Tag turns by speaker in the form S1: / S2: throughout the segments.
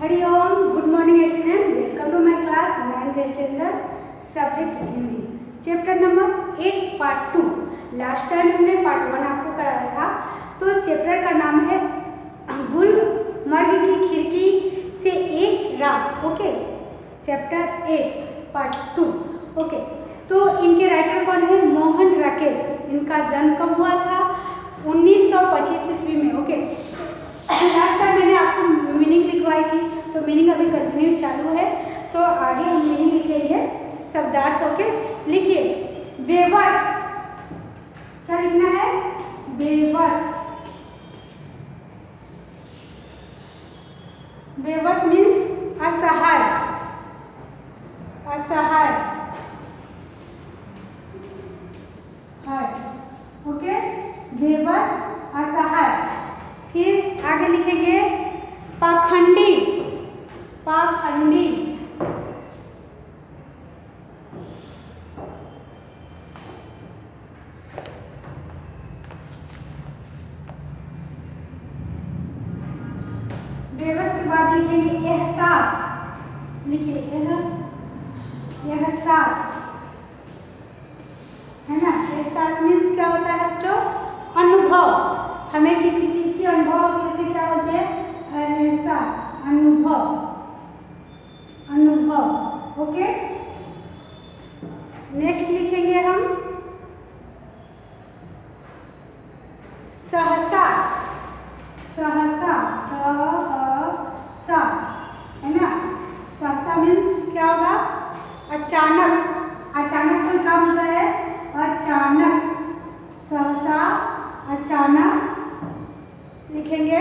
S1: Hariom, good morning student, welcome to my class 9th standard subject Hindi, chapter number 8 part 2। Last time हमने part 1 आपको कराया था। तो chapter का नाम है गुलमर्ग की खिड़की से एक रात। Okay, chapter 8 part 2। ओके, तो इनके राइटर कौन है? मोहन राकेश। इनका जन्म कब हुआ था? 1925 ईस्वी में। ओके, लास्ट टाइम मैंने आपको मीनिंग लिखवाई थी, तो मीनिंग अभी कंटिन्यू चालू है। तो आगे हम मीनिंग लिखेंगे शब्दार्थ। ओके, लिखिए बेबस। क्या लिखना है? बेबस। बेबस मीन्स असहाय। असहाय है। ओके, बेबस असहाय। फिर आगे लिखेंगे पाखंडी। पाखंडी बेबस के बाद लिखेंगे एहसास। लिखिए एहसास, है ना। एहसास मीन्स क्या होता है बच्चों? अनुभव। हमें किसी चीज की अनुभव होती है, उसे क्या बोलते हैं? एहसास, अनुभव। अनुभव। ओके, नेक्स्ट लिखेंगे हम सहसा। सहसा, सहसा, है ना। सहसा मीन्स क्या होगा? अचानक। अचानक कोई काम होता है, अचानक। सहसा, अचानक लिखेंगे।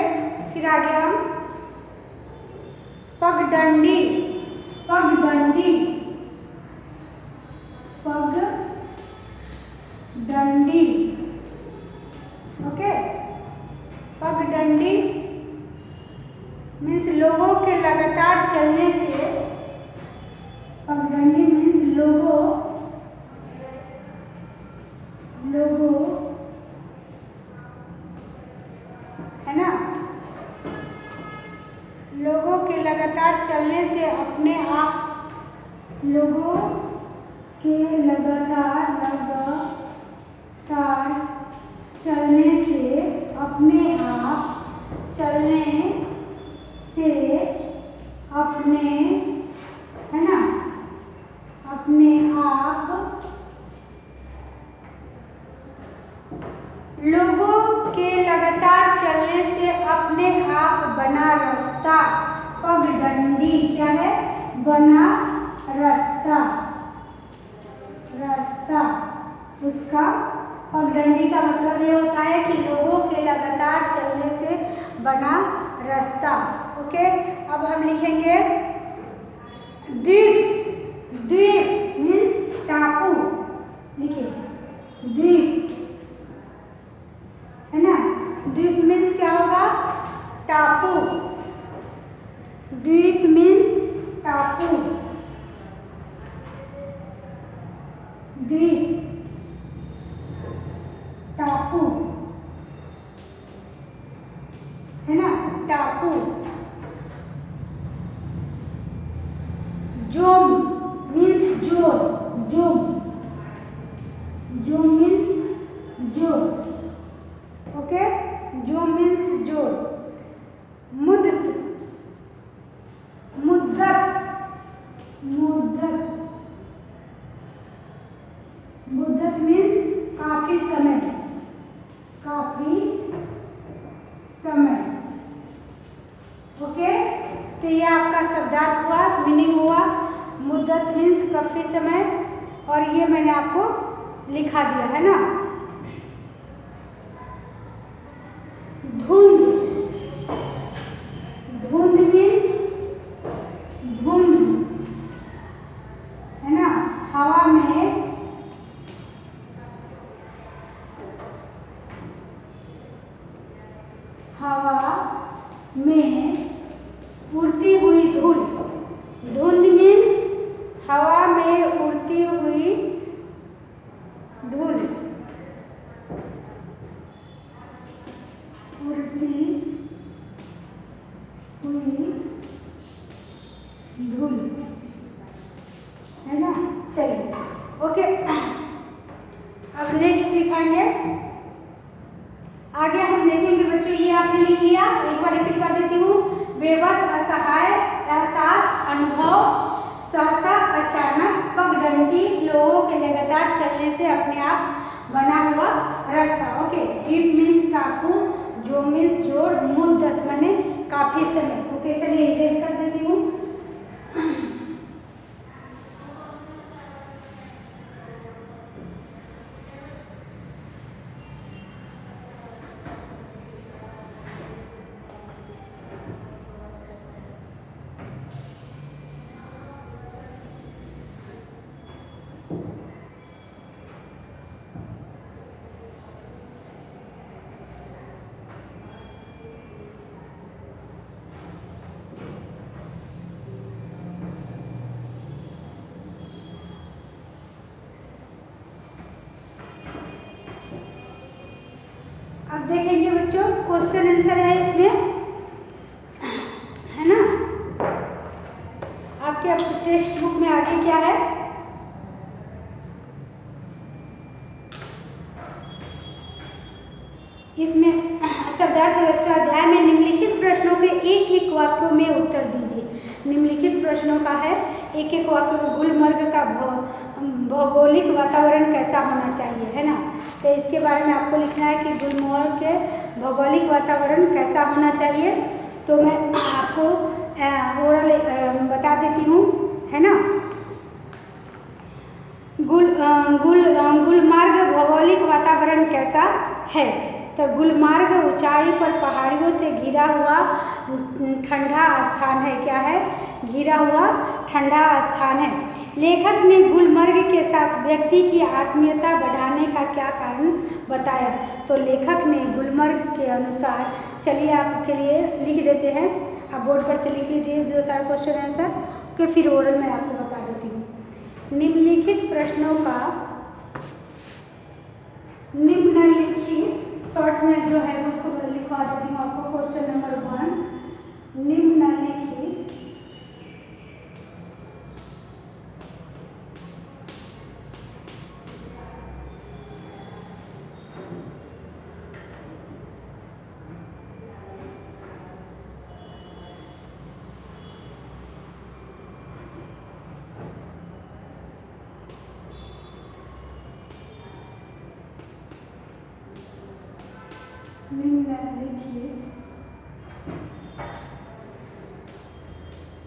S1: फिर आगे हम पगडंडी। पगडंडी, पगडंडी। ओके, पगडंडी मीन्स लोगों के लगातार चलने से। पगडंडी मीन्स लोगों है ना, लोगों के लगातार चलने से अपने आप, लोगों के लगातार चलने से, अपने आप चलने से, अपने, है ना, अपने आप, लोगों के लगातार चलने से अपने आप बना रास्ता। पगडंडी क्या है? बना रास्ता। रास्ता, उसका पगडंडी का मतलब ये होता है कि लोगों के लगातार चलने से बना रास्ता। ओके, अब हम लिखेंगे द्वीप। द्वीप मीन्स टापू। लिखिए द्वीप, है ना। द्वीप मीन्स क्या होगा? टापू। द्वीप मीन्स टापू। द्वीप, टापू, है ना, टापू। जोम मीन्स जोर। जोम, जोम मीन्स जोर। ओके, जोम मीन्स जोर। मुद्दत, मुद्दत, मुद्दत, मुद्दत मीन्स काफी समय। काफी समय। ओके, तो ये आपका शब्दार्थ हुआ, मीनिंग हुआ। मुद्दत मीन्स काफी समय, और ये मैंने आपको लिखा दिया है ना। धुंध। धुंध मीन्स धुंध, है ना। हवा में, हवा में उड़ती हुई धूल। धुंध मीन्स हवा में उड़ती हुई धूल। उड़ती हुई फील किया, एक बार रिपीट कर देती हूँ। बेबस, असहाय, एहसास, अनुभव, सहसा, अचानक, पगडंडी, लोगों के लगातार चलने से अपने आप बना हुआ रास्ता। ओके, द्वीप मीन्स टापू, जो मीन्स जोड़, मुद्दत माने काफी समय। ओके, चलिए इरेज कर देती हूँ। अब देखेंगे बच्चों, क्वेश्चन आंसर है इसमें, है ना। आपके टेक्स्ट बुक में आगे क्या है, इसमें शब्दार्थ और स्वाध्याय में निम्नलिखित प्रश्नों के एक एक वाक्यों में उत्तर दीजिए। निम्नलिखित प्रश्नों का है एक एक वाक्य में, गुलमर्ग का भौगोलिक वातावरण कैसा होना चाहिए, है ना। तो इसके बारे में आपको लिखना है कि गुलमर्ग के भौगोलिक वातावरण कैसा होना चाहिए। तो मैं आपको ओरल बता देती हूँ, है ना। गुलमर्ग भौगोलिक वातावरण कैसा है। तो गुलमर्ग ऊंचाई पर पहाड़ियों से घिरा हुआ ठंडा स्थान है। क्या है, घिरा हुआ ठंडा स्थान है। लेखक ने गुलमर्ग के साथ व्यक्ति की आत्मीयता बढ़ाने का क्या कारण बताया। तो लेखक ने गुलमर्ग के अनुसार, चलिए आपके लिए लिख देते हैं, आप बोर्ड पर से लिख लीजिए 2 सारे क्वेश्चन आंसर के, फिर ओरल में आपको बता देती हूँ। निम्नलिखित प्रश्नों का, निम्नलिखित शॉर्ट में जो है उसको लिखवा देती हूँ आपको। क्वेश्चन नंबर 1, निम्नलिखित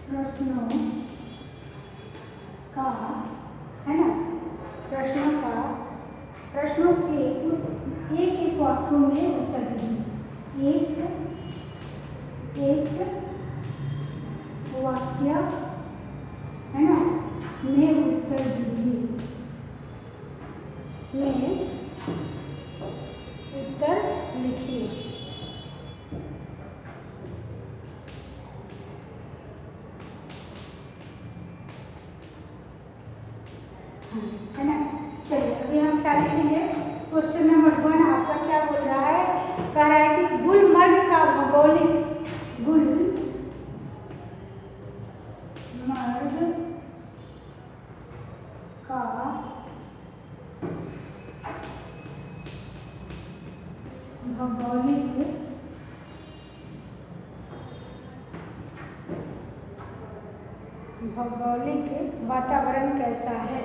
S1: प्रश्नों का, है ना, प्रश्नों के एक एक वाक्यों में उत्तर दीजिए। एक वाक्य, है ना, में उत्तर दीजिए, में उत्तर लिखिए। है ना। चलिए अभी हम क्या लिखेंगे, क्वेश्चन नंबर 1 आपका क्या बोल रहा है, कह रहा है कि गुलमर्ग का भौगोलिक, गुलमर्ग का भौगोलिक वातावरण कैसा है।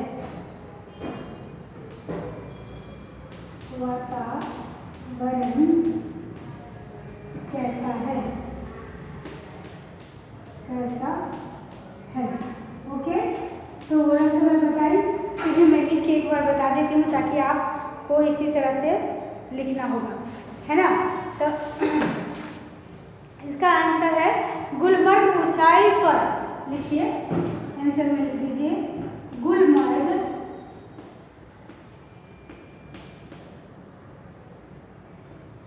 S1: वातावरण कैसा है, ओके। तो वर्ड तो मैं बताई, फिर मैं लिख के एक बार बता देती हूँ ताकि आपको इसी तरह से लिखना होगा, है ना। तो इसका आंसर है गुलमर्ग ऊंचाई पर, लिखिए आंसर में लिख दीजिए, गुलमर्ग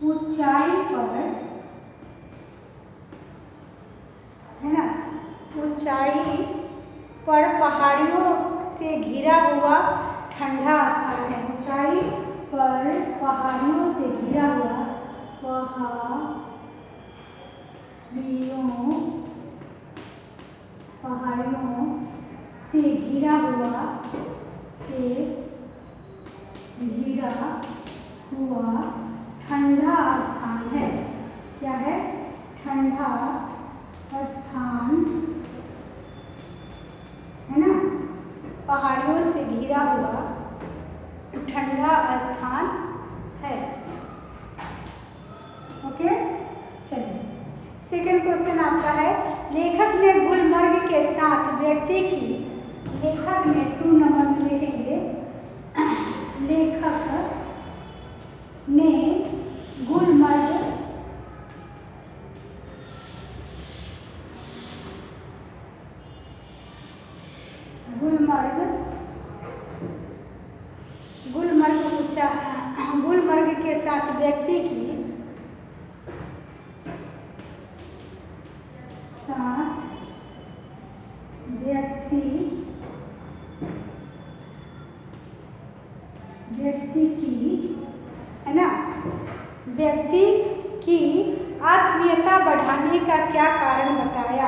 S1: ऊंचाई पर, है ना, ऊंचाई पर पहाड़ियों से घिरा हुआ ठंडा स्थान है। ऊंचाई पर पहाड़ियों से घिरा हुआ, पहाड़ियों से घिरा हुआ ठंडा स्थान है। क्या है, ठंडा स्थान है ना, पहाड़ियों से घिरा हुआ ठंडा स्थान है। ओके, चलिए सेकंड क्वेश्चन आपका है, लेखक ने गुलमर्ग के साथ व्यक्ति की, लेखक ने 2 नंबर में लिखेंगे, लेखक ने गुलमर्ग गुलमर्ग के साथ व्यक्ति की, है ना, व्यक्ति की आत्मीयता बढ़ाने का क्या कारण बताया।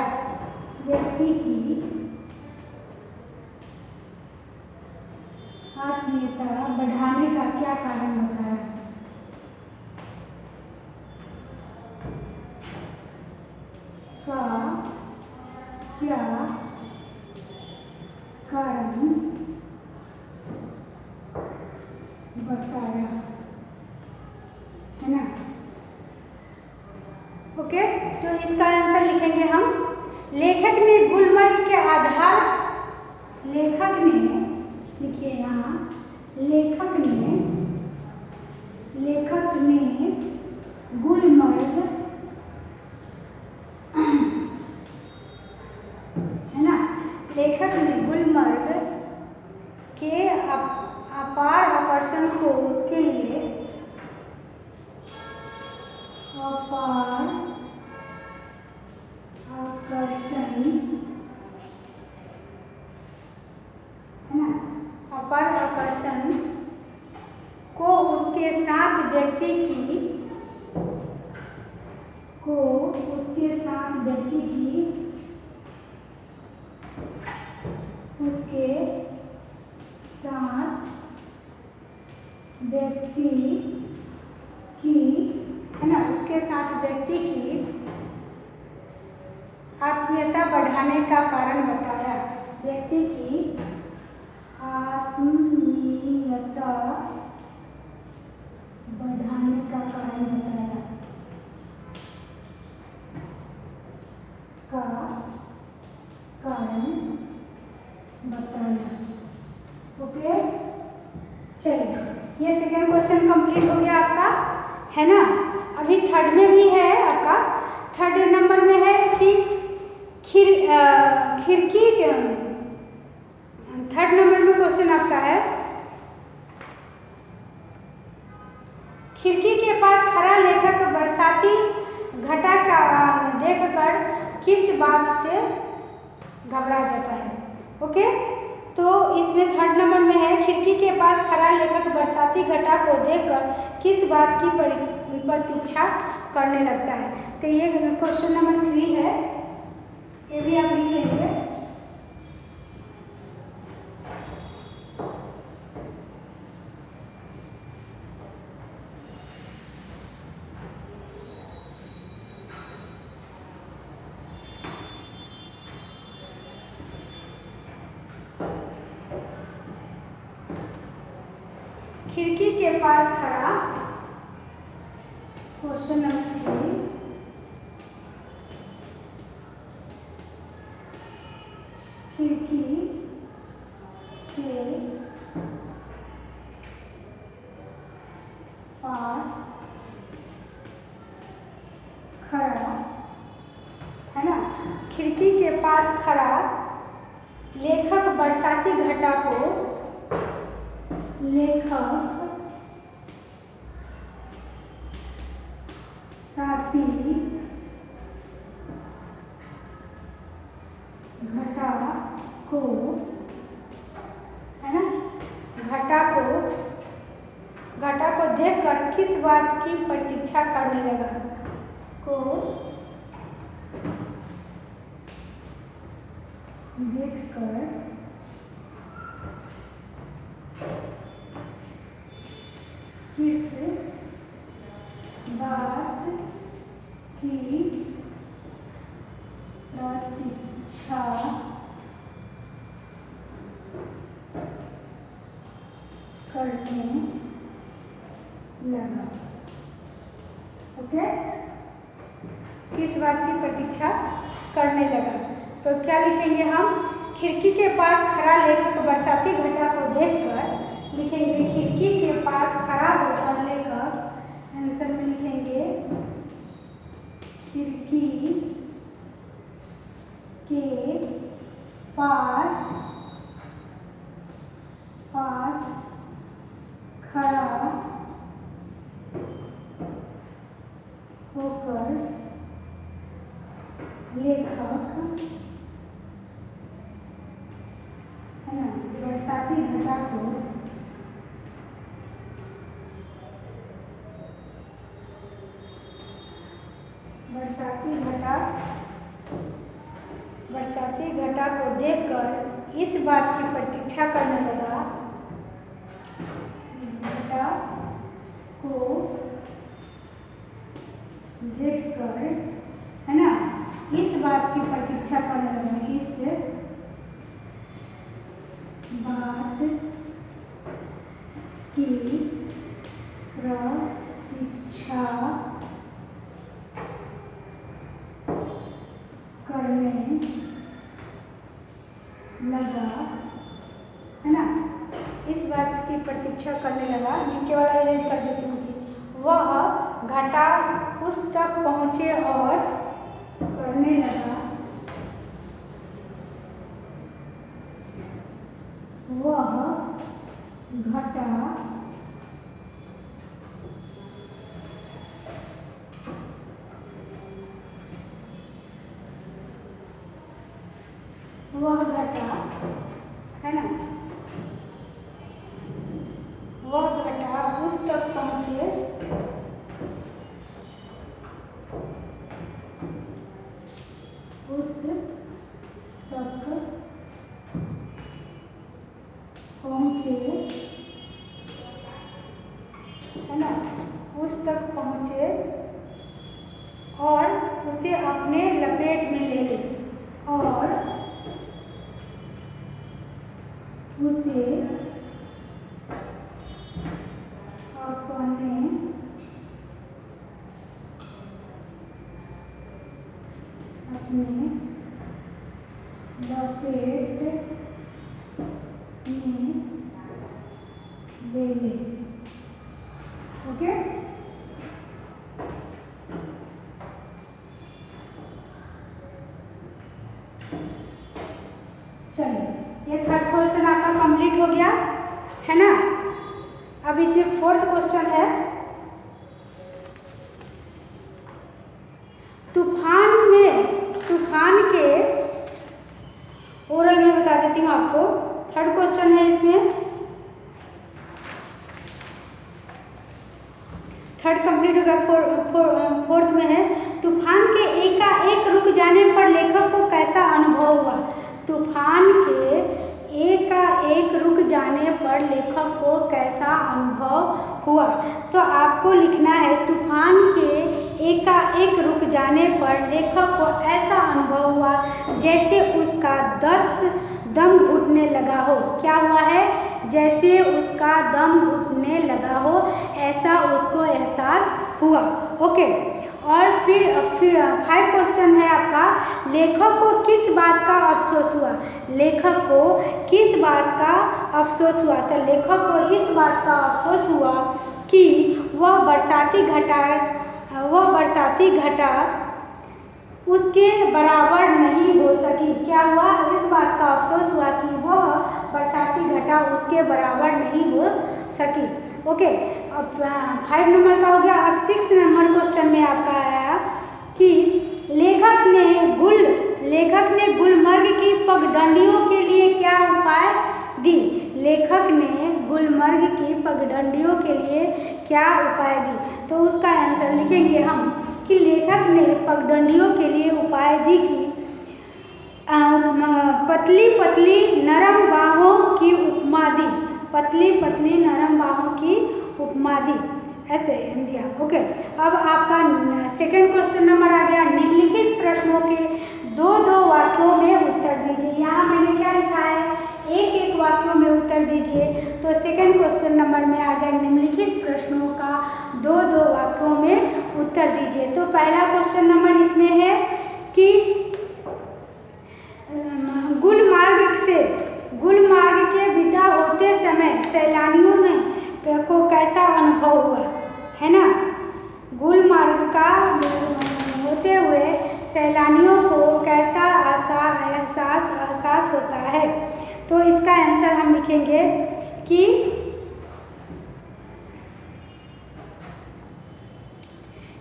S1: व्यक्ति की आत्मीयता बढ़ाने का क्या कारण बताया। का क्या कारण बताया, है ना। ओके, तो इसका आंसर लिखेंगे हम, लेखक ने गुलमर्ग के आधार, लेखक ने, लिखिए यहाँ, लेखक ने गुलमर्ग, है ना, लेखक ने गुलमर्ग के अपार आकर्षण को उसके लिए, अपार आकर्षण, है ना, अपार आकर्षण को उसके साथ व्यक्ति की, उसके साथ व्यक्ति की, है ना, उसके साथ व्यक्ति की आत्मीयता बढ़ाने का कारण बताया। व्यक्ति की आत्मीयता बढ़ाने का कारण बताया, का कारण बताया। ओके, चलिए ये सेकेंड क्वेश्चन कंप्लीट हो गया आपका, है ना। अभी थर्ड में भी है आपका, थर्ड नंबर में है कि खिड़की, थर्ड नंबर में क्वेश्चन आपका है, खिड़की के पास खड़ा लेखक बरसाती घटा का देखकर किस बात से घबरा जाता है। ओके, तो इसमें थर्ड नंबर में है, खिड़की के पास खड़ा लेखक बरसाती घटा को देखकर किस बात की प्रतीक्षा करने लगता है। तो ये क्वेश्चन नंबर 3 है, ये भी आप लिख लेंगे। खिड़की के पास खड़ा, क्वेश्चन नंबर 3, खिड़की के पास खड़ा, है ना, खिड़की के पास खड़ा लेखक बरसाती घटा को, लेखक साथी घटा को, है ना, घटा को देखकर किस बात की प्रतीक्षा करने लगा, को देखकर किस बात की प्रतीक्षा करने लगा। ओके, किस बात की प्रतीक्षा करने लगा? तो क्या लिखेंगे हम? खिड़की के पास खड़ा लेखक बरसाती घटा को देखकर, लिखेंगे खिड़की के पास खड़ा होकर लेखक, आंसर में लिखेंगे खिड़की के पास खड़ा होकर लेखक, है ना, बरसाती घटा को देखकर इस बात की प्रतीक्षा करने लगा, घटा को देखकर, है ना, इस बात की प्रतीक्षा करने लगा, इस बात की प्रतीक्षा करने लगा, है ना, इस बात की प्रतीक्षा करने लगा। नीचे वाला इरेज कर देती हूँ कि वह घटा उस तक पहुँचे और करने लगा, वह घटा है ना, वह घटा उस तक पहुँचे है ना, उस तक पहुँचे और उसे अपने लपेट में ले ली, और उसे अपने लपेट में ले ले। ओके, चलिए ये थर्ड क्वेश्चन आपका कंप्लीट हो गया है ना। अब इसमें फोर्थ क्वेश्चन है, तूफान के ओरल में बता देती हूँ आपको। थर्ड क्वेश्चन है इसमें, थर्ड कंप्लीट हो गया, फोर्थ में है, तूफान के एकाएक रुक जाने पर लेखक को कैसा अनुभव हुआ? तूफान के एकाएक रुक जाने पर लेखक को कैसा अनुभव हुआ? तो आपको लिखना है तूफान के एकाएक रुक जाने पर लेखक को ऐसा अनुभव हुआ जैसे उसका दम घुटने लगा हो। क्या हुआ है? जैसे उसका दम घुटने लगा हो, ऐसा उसको एहसास हुआ। ओके, और फिर 5 क्वेश्चन है आपका, लेखक को किस बात का अफसोस हुआ? लेखक को किस बात का अफसोस हुआ? तो लेखक को इस बात का अफसोस हुआ कि वह बरसाती घटा उसके बराबर नहीं हो सकी। क्या हुआ? इस बात का अफसोस हुआ कि वह बरसाती घटा उसके बराबर नहीं हो सकी। ओके, अब 5 नंबर का हो गया। अब 6 नंबर क्वेश्चन में आपका आया कि लेखक ने गुलमर्ग की पगडंडियों के लिए क्या उपाय दी? लेखक ने गुलमर्ग की पगडंडियों के लिए क्या उपाय दी? तो उसका आंसर लिखेंगे हम कि लेखक ने पगडंडियों के लिए उपाय दी कि पतली पतली नरम बाहों की उपमा दी, पतली पतली नरम बाहों की उपमा दी, ऐसे दिया। ओके, अब आपका सेकंड क्वेश्चन नंबर आ गया, निम्नलिखित प्रश्नों के दो वाक्य तो सेकंड क्वेश्चन नंबर में आ गया, निम्नलिखित प्रश्नों का दो वाक्यों में उत्तर दीजिए। तो पहला क्वेश्चन नंबर इसमें है कि गुलमार्ग के विदा होते समय सैलानियों ने को कैसा अनुभव हुआ, है ना। गुलमार्ग का होते हुए सैलानियों को कैसा एहसास होता है। तो इसका आंसर हम लिखेंगे कि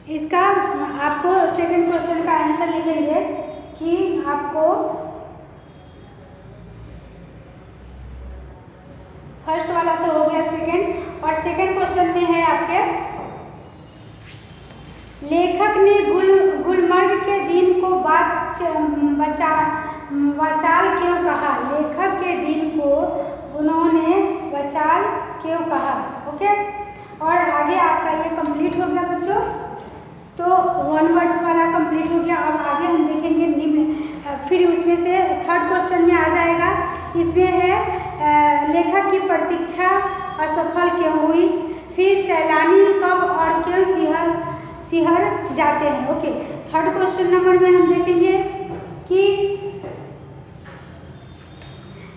S1: इसका आपको सेकंड क्वेश्चन का आंसर लिखेंगे कि आपको फर्स्ट वाला तो हो गया सेकंड, और सेकंड क्वेश्चन में है आपके, लेखक ने गुलमर्ग के दिन को वाचाल क्यों कहा। लेखक के दिन को उन्होंने वाचाल क्यों कहा। ओके, और आगे आपका ये कंप्लीट हो गया बच्चों। तो वन वर्ड्स वाला कंप्लीट हो गया। अब आगे हम देखेंगे निम्न, फिर उसमें से थर्ड क्वेश्चन में आ जाएगा। इसमें है लेखक की प्रतीक्षा असफल क्यों हुई। फिर सैलानी कब और क्यों सिहर जाते हैं। ओके, थर्ड क्वेश्चन नंबर में हम देखेंगे कि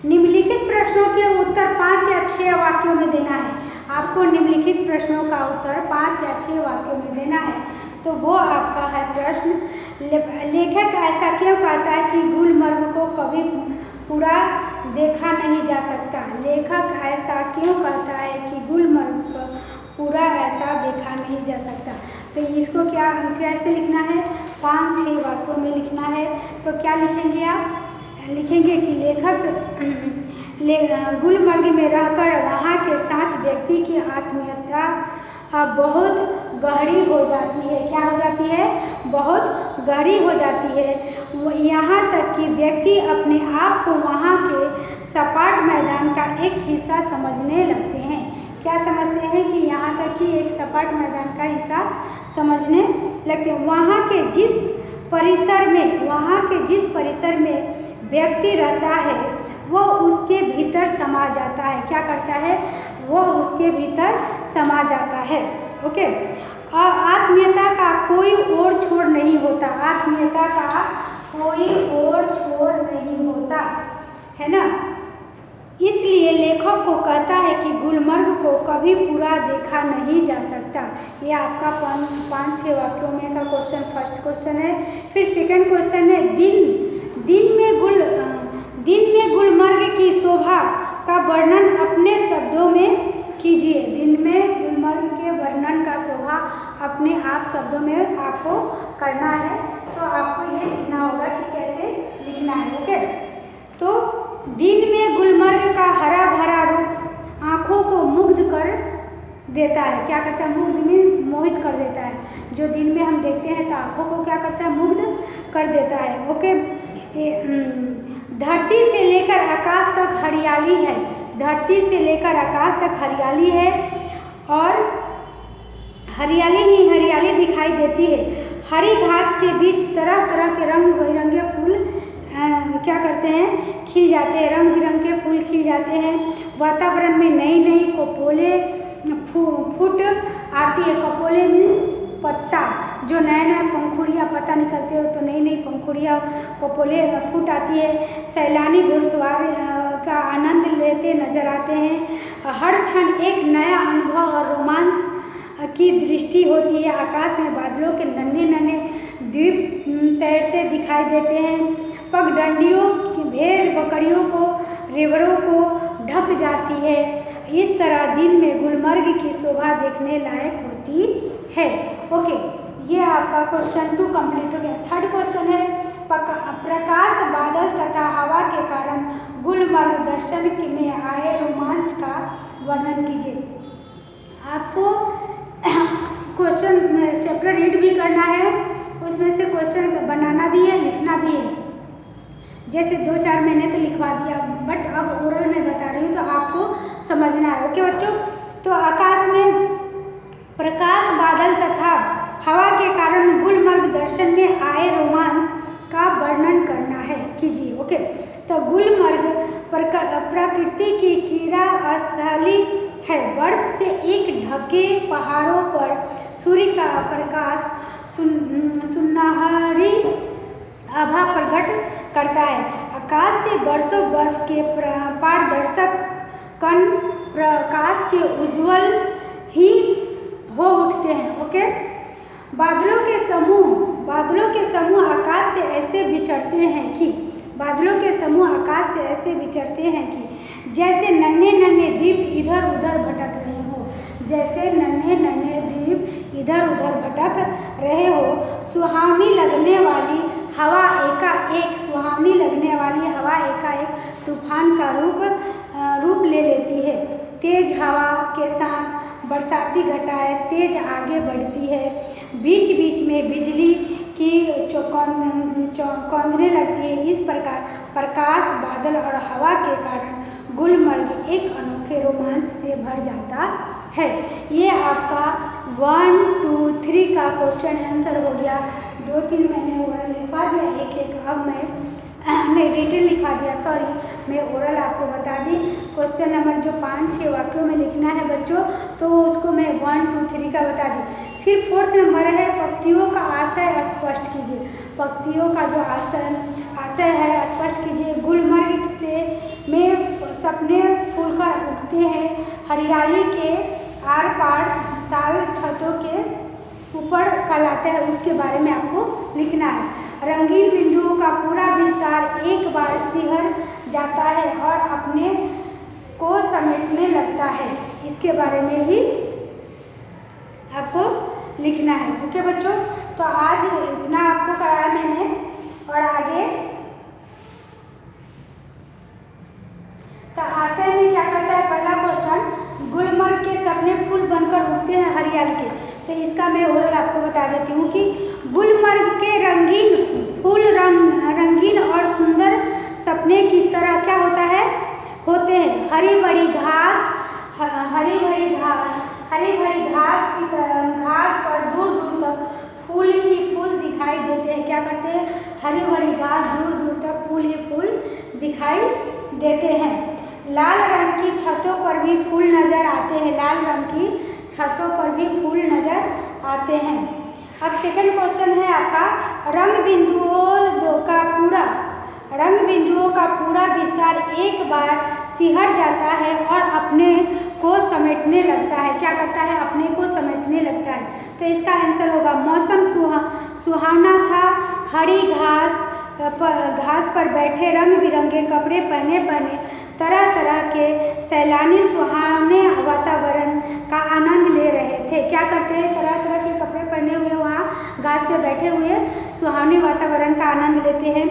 S1: निम्नलिखित प्रश्नों के उत्तर 5 या 6 वाक्यों में देना है। आपको निम्नलिखित प्रश्नों का उत्तर 5 या 6 वाक्यों में देना है। तो वो आपका है प्रश्न, लेखक ऐसा क्यों कहता है कि गुलमर्ग को कभी पूरा देखा नहीं जा सकता। लेखक ऐसा क्यों कहता है कि गुलमर्ग को पूरा ऐसा देखा नहीं जा सकता। तो इसको कैसे लिखना है, 5-6 वाक्यों में लिखना है। तो क्या लिखेंगे आप, लिखेंगे कि लेखक गुलमर्ग में रहकर वहाँ के 7 व्यक्ति की आत्मीयता बहुत गहरी हो जाती है। क्या हो जाती है, बहुत गहरी हो जाती है। यहाँ तक कि व्यक्ति अपने आप को वहाँ के सपाट मैदान का एक हिस्सा समझने लगते हैं। क्या समझते हैं कि यहाँ तक कि एक सपाट मैदान का हिस्सा समझने लगते हैं। वहाँ के जिस परिसर में व्यक्ति रहता है वह उसके भीतर समा जाता है। क्या करता है, वह उसके भीतर समा जाता है। ओके, और आत्मीयता का कोई और छोर नहीं होता। आत्मीयता का कोई और छोर नहीं होता, है ना। इसलिए लेखक को कहता है कि गुलमर्ग को कभी पूरा देखा नहीं जा सकता। ये आपका 5-6 वाक्यों में का क्वेश्चन फर्स्ट क्वेश्चन है। फिर सेकंड क्वेश्चन है, दिन में गुलमर्ग की शोभा का वर्णन अपने शब्दों में कीजिए। दिन में गुलमर्ग के वर्णन का शोभा अपने आप शब्दों में आपको करना है। तो आपको ये लिखना होगा कि कैसे लिखना है। ओके, तो दिन में गुलमर्ग का हरा भरा रूप आँखों को मुग्ध कर देता है। क्या करता है, मुग्ध मीन्स मोहित कर देता है। जो दिन में हम देखते हैं तो आँखों को क्या करता है, मुग्ध कर देता है। ओके, धरती से लेकर आकाश तक हरियाली है। धरती से लेकर आकाश तक हरियाली है और हरियाली ही हरियाली दिखाई देती है। हरी घास के बीच तरह तरह के रंग बिरंगे फूल क्या करते हैं, खिल जाते हैं। रंग बिरंगे फूल खिल जाते हैं। वातावरण में नई नई कपोले फूट आती है। कपोले में पत्ता, जो नया नया पंखुड़ियाँ पत्ता निकलते हो तो नई नई पंखुड़ियाँ कपोले फूट आती है। सैलानी घुड़सवार का आनंद लेते नजर आते हैं। हर क्षण एक नया अनुभव और रोमांच की दृष्टि होती है। आकाश में बादलों के नन्हे नन्हे द्वीप तैरते दिखाई देते हैं। पगडंडियों भेड़ बकरियों को रिवरों को ढक जाती है। इस तरह दिन में गुलमर्ग की शोभा देखने लायक होती है। ओके, ये आपका क्वेश्चन 2 कंप्लीट हो गया। थर्ड क्वेश्चन है, प्रकाश बादल तथा हवा के कारण गुलमर्ग दर्शन में आए रोमांच का वर्णन कीजिए। आपको क्वेश्चन चैप्टर रीड भी करना है, उसमें से क्वेश्चन बनाना भी है, लिखना भी है। जैसे 2-4 महीने तो लिखवा दिया, बट अब ओरल में बता रही हूँ तो आपको समझना है। ओके बच्चों, तो आकाश में प्रकाश बादल तथा हवा के कारण गुलमर्ग दर्शन में आए रोमांच का वर्णन करना है, कीजिए। ओके, तो गुलमर्ग प्रकृति की क्रीड़ा स्थली है। बर्फ से एक ढके पहाड़ों पर सूर्य का प्रकाश सुनहरी आभा प्रकट करता है। आकाश से बरसों बर्फ के पारदर्शक कण प्रकाश के उज्जवल ही हो उठते हैं। ओके, बादलों के समूह आकाश से ऐसे विचरते हैं कि जैसे नन्हे नन्हे द्वीप इधर उधर भटक रहे हो। सुहावनी लगने वाली हवा एकाएक तूफान का रूप ले लेती है। तेज हवा के साथ बरसाती घटाएं तेज आगे बढ़ती है। बीच बीच में बिजली की चौंकने लगती है। इस प्रकार प्रकाश, बादल और हवा के कारण गुलमर्ग एक अनोखे रोमांच से भर जाता है। ये आपका 1, 2, 3 का क्वेश्चन आंसर हो गया। 2-3 मैंने ओरल लिखवा दिया, एक अब मैं रिटन लिखवा दिया, सॉरी मैं ओरल आपको बता दी। क्वेश्चन नंबर जो 5-6 वाक्यों में लिखना है बच्चों, तो उसको मैं 1, 2, 3 का बता दी। फिर 4th नंबर है पंक्तियों का आशय स्पष्ट कीजिए। पंक्तियों का जो आशय है स्पष्ट कीजिए। गुलमर्ग में सपने फूलकर उठते हैं। हरियाली के आर पार ताल छतों के ऊपर कहलाता है, उसके बारे में आपको लिखना है। रंगीन बिंदुओं का पूरा विस्तार एक बार सिहर जाता है और अपने को समेटने लगता है, इसके बारे में भी आपको लिखना है। ओके बच्चों, तो आज इतना आपको कराया मैंने, और आगे तो आशय में क्या करता है। पहला क्वेश्चन, गुलमर्ग के सपने फूल बनकर उगते हैं हरियाली के, तो इसका मैं ओरल आपको बता देती हूँ कि गुलमर्ग के रंगीन फूल रंगीन और सुंदर सपने की तरह क्या होते हैं। हरी भरी घास पर दूर दूर तक फूल ही फूल दिखाई देते हैं। क्या करते हैं, हरी भरी घास दूर दूर तक फूल ही फूल दिखाई देते हैं। लाल रंग की छतों पर भी फूल नजर आते हैं। अब सेकंड क्वेश्चन है आपका, रंग बिंदुओं का पूरा विस्तार एक बार सिहर जाता है और अपने को समेटने लगता है। क्या करता है, अपने को समेटने लगता है। तो इसका आंसर होगा, मौसम सुहावना था। हरी घास पर बैठे रंग बिरंगे कपड़े पहने तरह तरह के सैलानी सुहावने वातावरण का आनंद ले रहे थे। क्या करते हैं, तरह तरह के कपड़े पहने हुए वहाँ घास पे बैठे हुए सुहावने वातावरण का आनंद लेते हैं।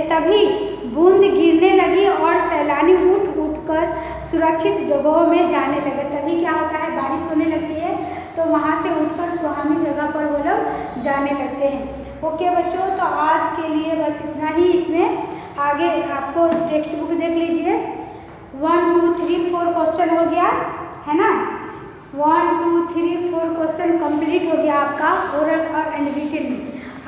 S1: तभी बूंद गिरने लगी और सैलानी उठ कर सुरक्षित जगहों में जाने लगे। तभी क्या होता है, बारिश होने लगती है तो वहाँ से उठकर सुहावनी जगह पर वो लोग जाने लगते हैं। ओके बच्चों, तो आज के लिए बस इतना ही। इसमें आगे आपको टेक्स्ट बुक देख लीजिए। 1, 2, 3, 4 क्वेश्चन हो गया है ना। 1, 2, 3, 4 क्वेश्चन कंप्लीट हो गया आपका ओरल और रिटन में।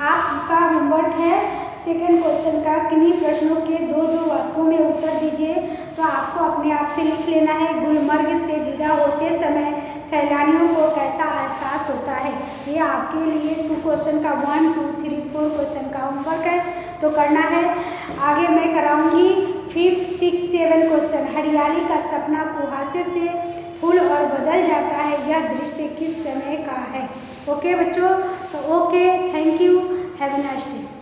S1: आपका होमवर्क है सेकेंड क्वेश्चन का, किन्हीं प्रश्नों के 2-2 वाक्यों में उत्तर दीजिए। तो आपको अपने आप से लिख लेना है, गुलमर्ग से विदा होते समय सैलानियों को कैसा एहसास होता है। ये आपके लिए 2 क्वेश्चन का 1, 2, 3, 4 क्वेश्चन का होमवर्क है, तो करना है। आगे मैं कराऊंगी 5, 6, 7 क्वेश्चन। हरियाली का सपना कुहासे से फूल और बदल जाता है, यह दृश्य किस समय का है। ओके बच्चों, तो okay, thank you, have a nice day.